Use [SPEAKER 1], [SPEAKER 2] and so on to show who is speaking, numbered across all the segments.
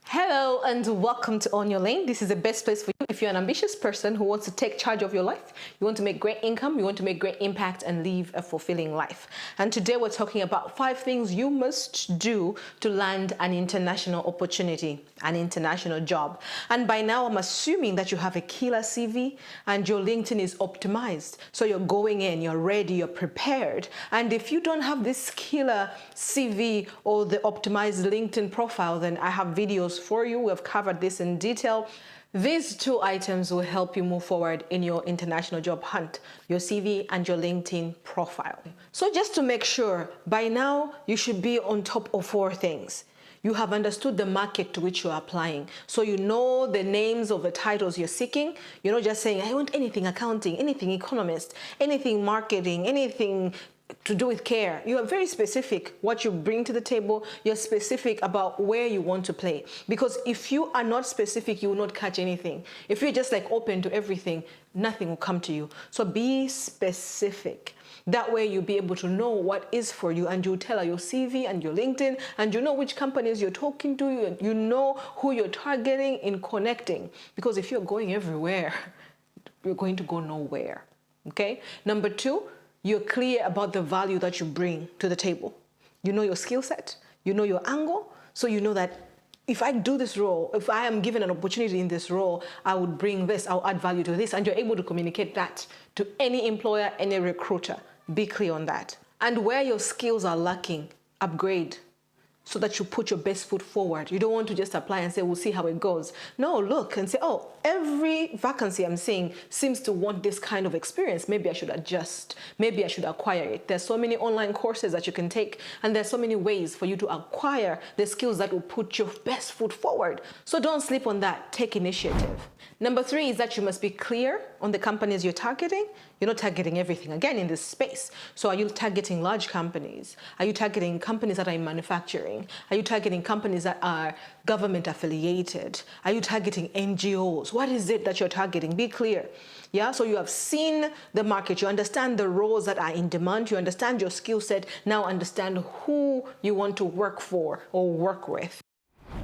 [SPEAKER 1] Hello and welcome to On Your Lane. This is the best place for you if you're an ambitious person who wants to take charge of your life, you want to make great income, you want to make great impact and live a fulfilling life. And today we're talking about 5 things you must do to land an international opportunity, an international job. And by now I'm assuming that you have a killer CV and your LinkedIn is optimized. So you're going in, you're ready, you're prepared. And if you don't have this killer CV or the optimized LinkedIn profile, then I have videos for you. We have covered this in detail. These 2 items will help you move forward in your international job hunt, your CV and your LinkedIn profile. So just to make sure, by now you should be on top of 4 things. You have understood the market to which you're applying. So you know the names of the titles you're seeking. You're not just saying, I want anything accounting, anything economist, anything marketing, anything to do with care. You are very specific what you bring to the table. You're specific about where you want to play. Because if you are not specific, you will not catch anything. If you're just like open to everything, nothing will come to you. So be specific. That way you'll be able to know what is for you, and you'll tell her your CV and your LinkedIn, and you know which companies you're talking to, you know who you're targeting in connecting. Because if you're going everywhere, you're going to go nowhere. Okay? Number 2, you're clear about the value that you bring to the table. You know your skill set, you know your angle, so you know that if I do this role, if I am given an opportunity in this role, I would bring this, I'll add value to this, and you're able to communicate that to any employer, any recruiter. Be clear on that. And where your skills are lacking, upgrade, so that you put your best foot forward. You don't want to just apply and say, we'll see how it goes. No, look and say, oh, every vacancy I'm seeing seems to want this kind of experience. Maybe I should adjust. Maybe I should acquire it. There's so many online courses that you can take, and there's so many ways for you to acquire the skills that will put your best foot forward. So don't sleep on that. Take initiative. Number 3 is that you must be clear on the companies you're targeting. You're not targeting everything, again, in this space. So are you targeting large companies? Are you targeting companies that are in manufacturing? Are you targeting companies that are government affiliated? Are you targeting NGOs? What is it that you're targeting? Be clear. Yeah, so you have seen the market, you understand the roles that are in demand, you understand your skill set, now understand who you want to work for or work with.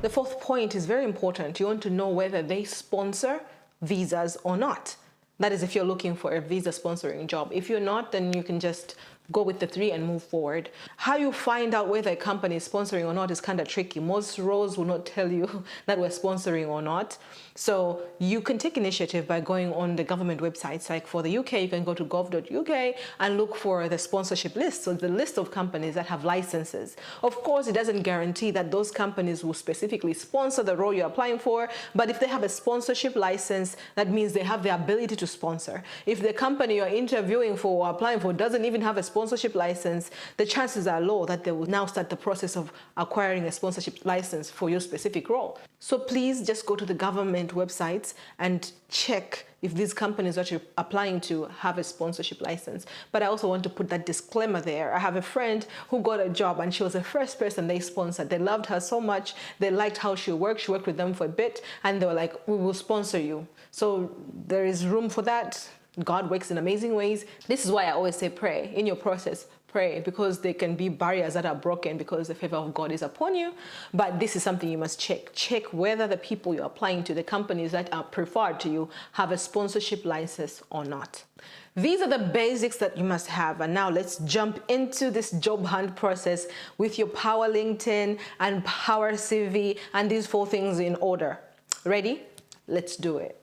[SPEAKER 1] The 4th point is very important. You want to know whether they sponsor visas or not. That is if you're looking for a visa sponsoring job. If you're not, then you can just go with the 3 and move forward. How you find out whether a company is sponsoring or not is kind of tricky. Most roles will not tell you that we're sponsoring or not. So you can take initiative by going on the government websites. Like for the UK, you can go to gov.uk and look for the sponsorship list. So the list of companies that have licenses. Of course, it doesn't guarantee that those companies will specifically sponsor the role you're applying for. But if they have a sponsorship license, that means they have the ability to sponsor. If the company you're interviewing for or applying for doesn't even have a sponsorship license, the chances are low that they will now start the process of acquiring a sponsorship license for your specific role. So please just go to the government websites and check if these companies that you're applying to have a sponsorship license. But I also want to put that disclaimer there. I have a friend who got a job and she was the first person they sponsored. They loved her so much. They liked how she worked. She worked with them for a bit and they were like, we will sponsor you. So there is room for that. God works in amazing ways. This is why I always say pray in your process. Pray, because there can be barriers that are broken because the favor of God is upon you. But this is something you must check. Check whether the people you're applying to, the companies that are preferred to you, have a sponsorship license or not. These are the basics that you must have. And now let's jump into this job hunt process with your Power LinkedIn and Power CV and these 4 things in order. Ready? Let's do it.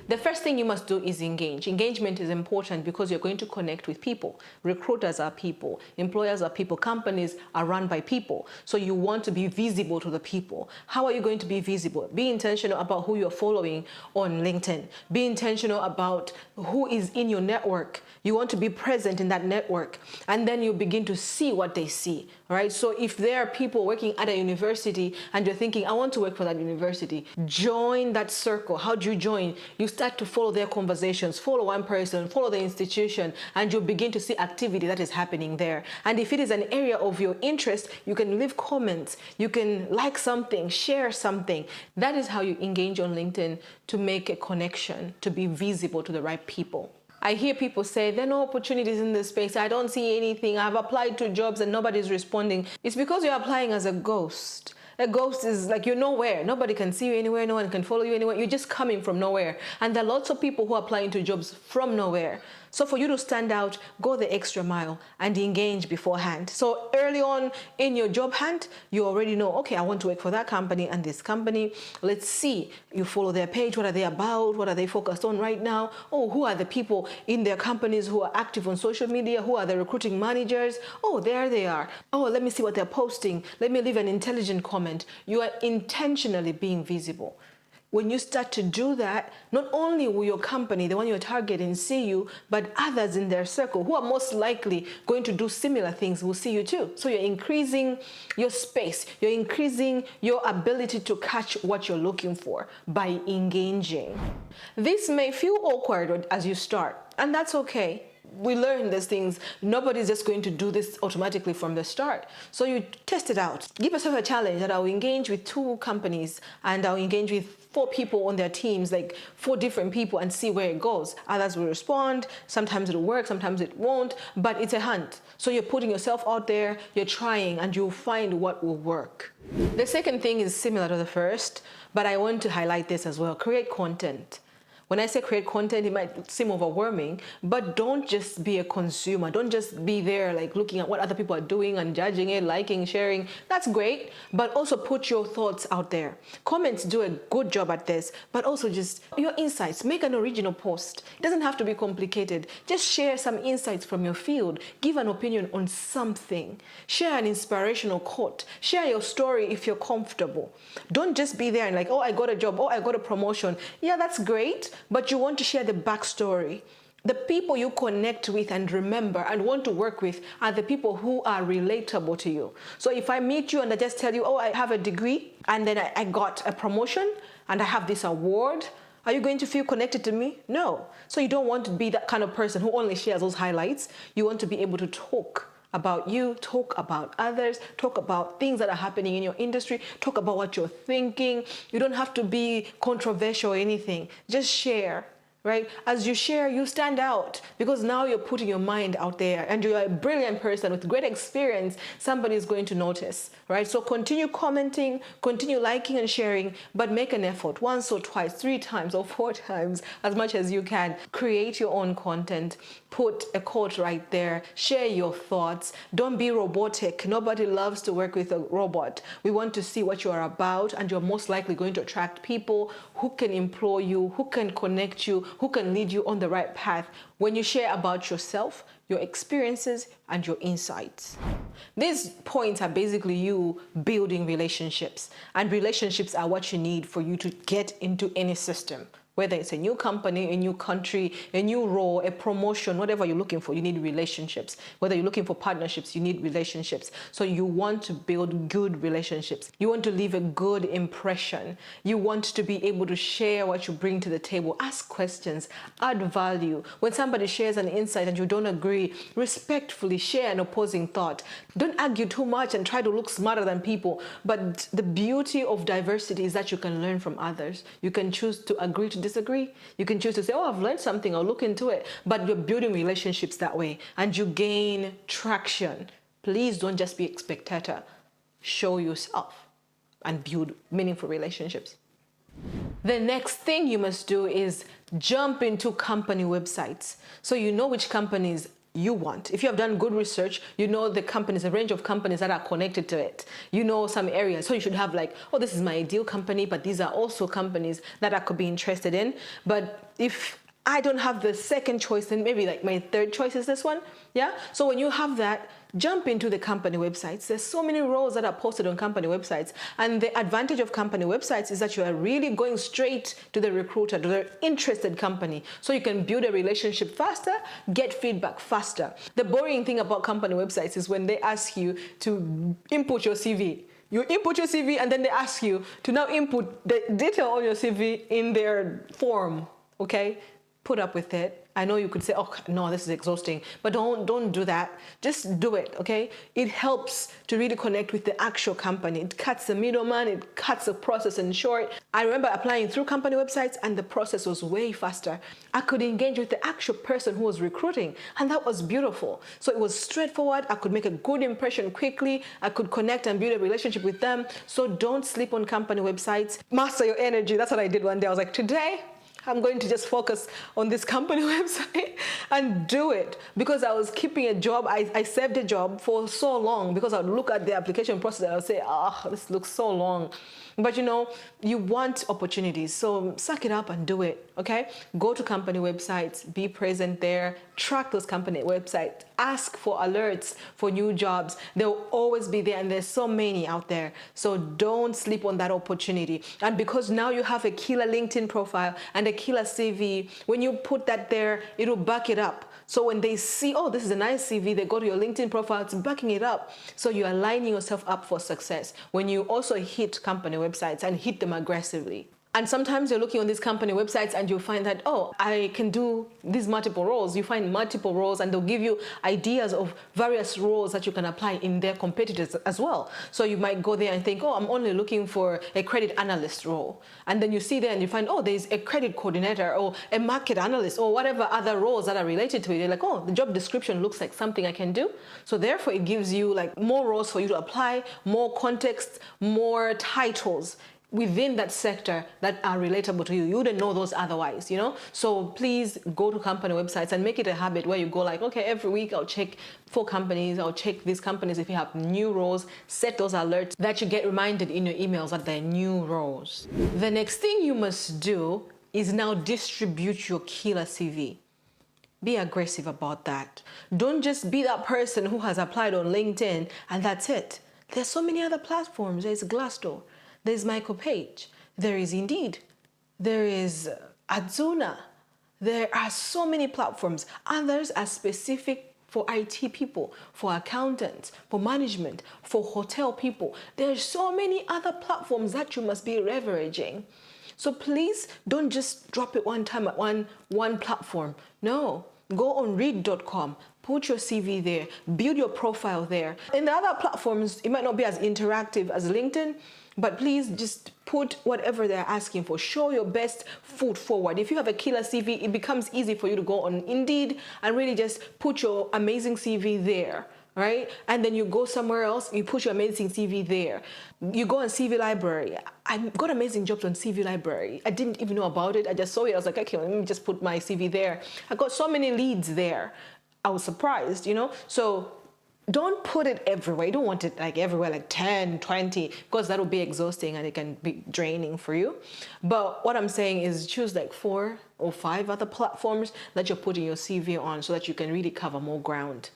[SPEAKER 1] The first thing you must do is engage. Engagement is important because you're going to connect with people. Recruiters are people. Employers are people. Companies are run by people. So you want to be visible to the people. How are you going to be visible? Be intentional about who you're following on LinkedIn. Be intentional about who is in your network. You want to be present in that network. And then you begin to see what they see. Right? So if there are people working at a university and you're thinking, I want to work for that university, join that circle. How do you join? You start to follow their conversations, follow one person, follow the institution, and you'll begin to see activity that is happening there. And if it is an area of your interest, you can leave comments, you can like something, share something. That is how you engage on LinkedIn to make a connection, to be visible to the right people. I hear people say, there are no opportunities in this space. I don't see anything. I've applied to jobs and nobody's responding. It's because you're applying as a ghost. A ghost is like you're nowhere. Nobody can see you anywhere. No one can follow you anywhere. You're just coming from nowhere. And there are lots of people who are applying to jobs from nowhere. So for you to stand out, go the extra mile and engage beforehand. So early on in your job hunt, you already know, okay, I want to work for that company and this company. Let's see. You follow their page. What are they about? What are they focused on right now? Oh, who are the people in their companies who are active on social media? Who are the recruiting managers? Oh, there they are. Oh, let me see what they're posting. Let me leave an intelligent comment. You are intentionally being visible. When you start to do that, not only will your company, the one you're targeting, see you, but others in their circle who are most likely going to do similar things will see you too. So you're increasing your space. You're increasing your ability to catch what you're looking for by engaging. This may feel awkward as you start, and that's okay. We learn these things. Nobody's just going to do this automatically from the start. So you test it out. Give yourself a challenge that I'll engage with 2 companies and I'll engage with 4 people on their teams, like 4 different people, and see where it goes. Others will respond. Sometimes it'll work, sometimes it won't, but it's a hunt. So you're putting yourself out there, you're trying, and you'll find what will work. The second thing is similar to the first, but I want to highlight this as well. Create content. When I say create content, it might seem overwhelming, but don't just be a consumer. Don't just be there like looking at what other people are doing and judging it, liking, sharing. That's great, but also put your thoughts out there. Comments do a good job at this, but also just your insights. Make an original post. It doesn't have to be complicated. Just share some insights from your field. Give an opinion on something. Share an inspirational quote. Share your story if you're comfortable. Don't just be there and like, oh, I got a job, oh, I got a promotion. Yeah, that's great. But you want to share the backstory. The people you connect with and remember and want to work with are the people who are relatable to you. So if I meet you and I just tell you, oh, I have a degree and then I got a promotion and I have this award, are you going to feel connected to me? No. So you don't want to be that kind of person who only shares those highlights. You want to be able to talk about you, talk about others, talk about things that are happening in your industry, talk about what you're thinking. You don't have to be controversial or anything. Just share, right? As you share, you stand out because now you're putting your mind out there and you're a brilliant person with great experience. Somebody is going to notice, right? So continue commenting, continue liking and sharing, but make an effort once or twice, 3 times or 4 times, as much as you can. Create your own content. Put a quote right there. Share your thoughts. Don't be robotic. Nobody loves to work with a robot. We want to see what you are about, and you're most likely going to attract people who can employ you, who can connect you, who can lead you on the right path when you share about yourself, your experiences, and your insights. These points are basically you building relationships, and relationships are what you need for you to get into any system. Whether it's a new company, a new country, a new role, a promotion, whatever you're looking for, you need relationships. Whether you're looking for partnerships, you need relationships. So you want to build good relationships. You want to leave a good impression. You want to be able to share what you bring to the table. Ask questions, add value. When somebody shares an insight and you don't agree, respectfully share an opposing thought. Don't argue too much and try to look smarter than people. But the beauty of diversity is that you can learn from others. You can choose to agree to disagree. You can choose to say, oh, I've learned something, I'll look into it. But you're building relationships that way and you gain traction. Please don't just be a spectator. Show yourself and build meaningful relationships. The next thing you must do is jump into company websites. So you know which companies you want. If you have done good research, you know the companies, a range of companies that are connected to it. You know some areas. So you should have like, oh, this is my ideal company, but these are also companies that I could be interested in. But if I don't have the second choice, then maybe like my third choice is this one. Yeah. So when you have that, jump into the company websites. There's so many roles that are posted on company websites. And the advantage of company websites is that you are really going straight to the recruiter, to the interested company. So you can build a relationship faster, get feedback faster. The boring thing about company websites is when they ask you to input your CV. You input your CV and then they ask you to now input the detail on your CV in their form, okay? Put up with it. I know you could say, oh, no, this is exhausting, but don't do that. Just do it, okay? It helps to really connect with the actual company. It cuts the middleman, it cuts the process in short. I remember applying through company websites and the process was way faster. I could engage with the actual person who was recruiting, and that was beautiful. So it was straightforward. I could make a good impression quickly. I could connect and build a relationship with them. So don't sleep on company websites. Master your energy. That's what I did one day. I was like, today, I'm going to just focus on this company website and do it, because I was keeping a job. I saved a job for so long because I would look at the application process and I would say, this looks so long. But you know, you want opportunities, so suck it up and do it, okay? Go to company websites, be present there, track those company websites, ask for alerts for new jobs. They'll always be there, and there's so many out there. So don't sleep on that opportunity. And because now you have a killer LinkedIn profile and a killer CV, when you put that there, it'll back it up. So when they see, oh, this is a nice CV, they go to your LinkedIn profile, it's backing it up. So you're aligning yourself up for success when you also hit company websites and hit them aggressively. And sometimes you're looking on these company websites and you'll find that, oh, I can do these multiple roles. You find multiple roles and they'll give you ideas of various roles that you can apply in their competitors as well. So you might go there and think, oh, I'm only looking for a credit analyst role. And then you see there and you find, oh, there's a credit coordinator or a market analyst or whatever other roles that are related to it. You're like, oh, the job description looks like something I can do. So therefore it gives you like more roles for you to apply, more context, more titles within that sector that are relatable to you. You wouldn't know those otherwise, you know? So please go to company websites and make it a habit where you go like, okay, every week I'll check 4 companies, I'll check these companies. If you have new roles, set those alerts that you get reminded in your emails that they're new roles. The next thing you must do is now distribute your killer CV. Be aggressive about that. Don't just be that person who has applied on LinkedIn and that's it. There's so many other platforms. There's Glassdoor. There's Michael Page, there is Indeed, there is Adzuna. There are so many platforms. Others are specific for IT people, for accountants, for management, for hotel people. There's so many other platforms that you must be leveraging. So please don't just drop it one time at one platform. No, go on read.com. Put your CV there, build your profile there. In the other platforms, it might not be as interactive as LinkedIn, but please just put whatever they're asking for. Show your best foot forward. If you have a killer CV, it becomes easy for you to go on Indeed and really just put your amazing CV there, right? And then you go somewhere else, you put your amazing CV there. You go on CV Library. I got amazing jobs on CV Library. I didn't even know about it. I just saw it. I was like, okay, let me just put my CV there. I got so many leads there. I was surprised, you know? So don't put it everywhere. You don't want it like everywhere, like 10, 20, because that'll be exhausting and it can be draining for you. But what I'm saying is choose like 4 or 5 other platforms that you're putting your CV on so that you can really cover more ground.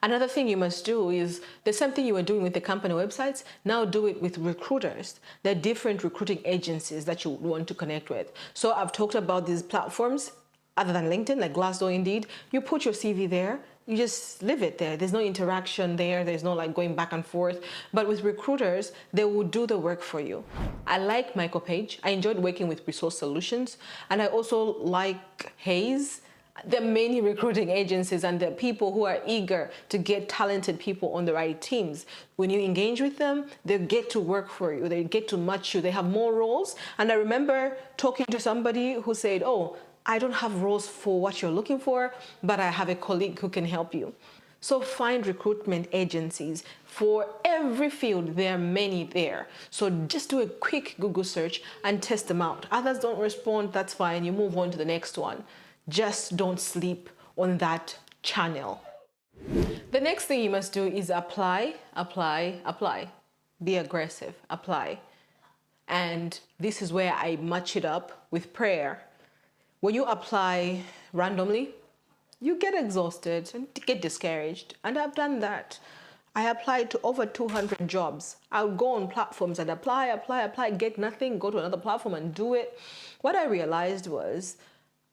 [SPEAKER 1] Another thing you must do is the same thing you were doing with the company websites, now do it with recruiters. There are different recruiting agencies that you want to connect with. So I've talked about these platforms other than LinkedIn, like Glassdoor, Indeed. You put your CV there. You just leave it there. There's no interaction there. There's no like going back and forth. But with recruiters, they will do the work for you. I like Michael Page. I enjoyed working with Resource Solutions. And I also like Hayes. There are many recruiting agencies and there are people who are eager to get talented people on the right teams. When you engage with them, they get to work for you. They get to match you. They have more roles. And I remember talking to somebody who said, oh, I don't have roles for what you're looking for, but I have a colleague who can help you. So find recruitment agencies. For every field, there are many there. So just do a quick Google search and test them out. Others don't respond, that's fine. You move on to the next one. Just don't sleep on that channel. The next thing you must do is apply, apply, apply. Be aggressive, apply. And this is where I match it up with prayer. When you apply randomly, you get exhausted and get discouraged. And I've done that. I applied to over 200 jobs. I'll go on platforms and apply, get nothing, go to another platform and do it. What I realized was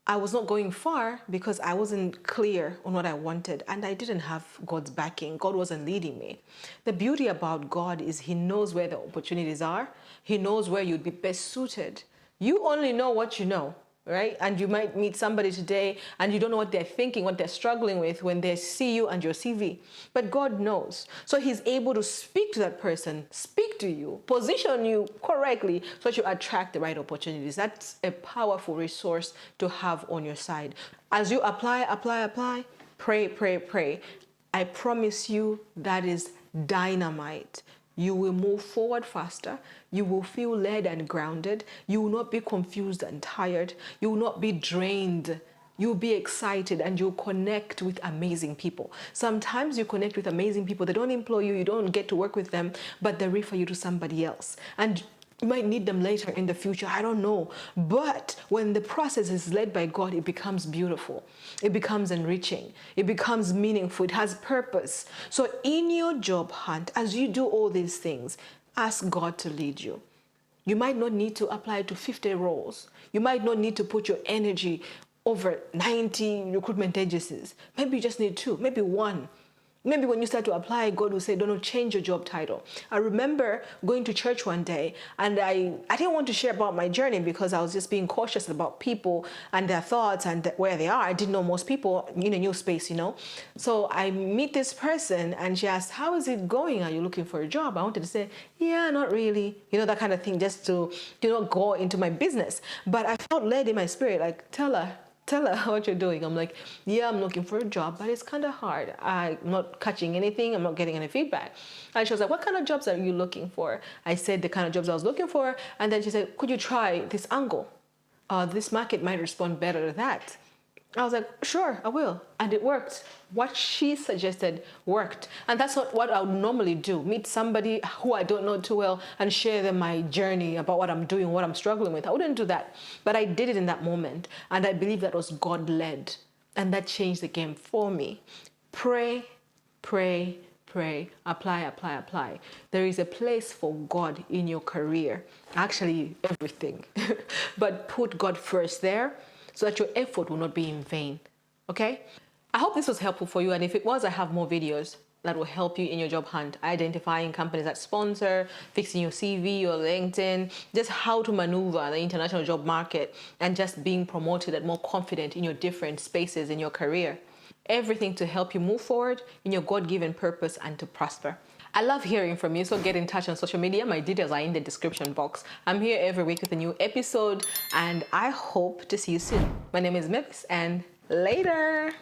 [SPEAKER 1] I was not going far because I wasn't clear on what I wanted and I didn't have God's backing. God wasn't leading me. The beauty about God is He knows where the opportunities are. He knows where you'd be best suited. You only know what you know. right? And you might meet somebody today and you don't know what they're thinking, what they're struggling with when they see you and your CV. But God knows. So he's able to speak to that person, speak to you, position you correctly so that you attract the right opportunities. That's a powerful resource to have on your side. As you apply, pray, pray, pray. I promise you that is dynamite. You will move forward faster. You will feel led and grounded. You will not be confused and tired. You will not be drained. You'll be excited and you'll connect with amazing people. Sometimes you connect with amazing people. They don't employ you. You don't get to work with them, but they refer you to somebody else. And you might need them later in the future. I don't know. But when the process is led by God, it becomes beautiful. It becomes enriching. It becomes meaningful. It has purpose. So in your job hunt, as you do all these things, ask God to lead you. You might not need to apply to 50 roles. You might not need to put your energy over 90 recruitment agencies. Maybe you just need 2, maybe 1. Maybe when you start to apply, God will say, don't change your job title. I remember going to church one day and I didn't want to share about my journey because I was just being cautious about people and their thoughts and where they are. I didn't know most people in a new space, So I meet this person and she asked, how is it going? Are you looking for a job? I wanted to say, yeah, not really. That kind of thing, just to go into my business. But I felt led in my spirit, like, tell her what you're doing. I'm like, yeah, I'm looking for a job, but it's kind of hard. I'm not catching anything. I'm not getting any feedback. And she was like, what kind of jobs are you looking for? I said the kind of jobs I was looking for. And then she said, could you try this angle? This market might respond better to that. I was like, sure, I will. And it worked. What she suggested worked. And that's not what I would normally do. Meet somebody who I don't know too well and share them my journey about what I'm doing, what I'm struggling with. I wouldn't do that. But I did it in that moment. And I believe that was God-led. And that changed the game for me. Pray, pray, pray, apply. There is a place for God in your career. Actually, everything. But put God first there, so that your effort will not be in vain, okay? I hope this was helpful for you, and if it was, I have more videos that will help you in your job hunt, identifying companies that sponsor, fixing your CV, your LinkedIn, just how to maneuver the international job market, and just being promoted and more confident in your different spaces in your career. Everything to help you move forward in your God-given purpose and to prosper. I love hearing from you, so get in touch on social media. My details are in the description box. I'm here every week with a new episode, and I hope to see you soon. My name is Mavis, and later.